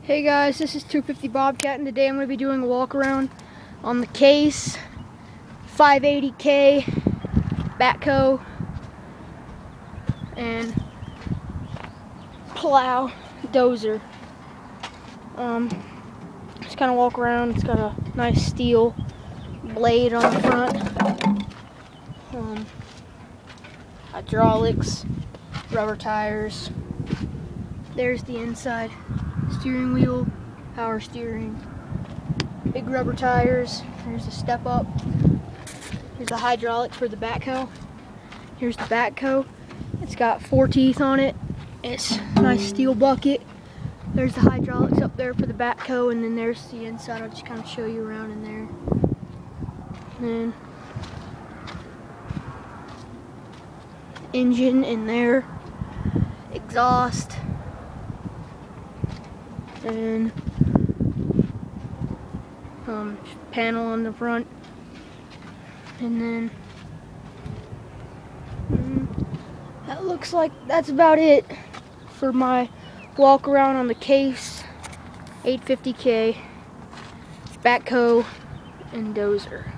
Hey guys, this is 250 Bobcat, and today I'm going to be doing a walk around on the Case 580K backhoe and plow dozer. Just kind of walk around. It's got a nice steel blade on the front. Hydraulics, rubber tires. There's the inside. Steering wheel, power steering, big rubber tires. There's the step up. Here's the hydraulics for the backhoe. Here's the backhoe. It's got 4 teeth on it. It's a nice steel bucket. There's the hydraulics up there for the backhoe, and then there's the inside. I'll just kind of show you around in there. And then engine in there, exhaust, and panel on the front, and then that looks like that's about it for my walk around on the Case 850K backhoe and dozer.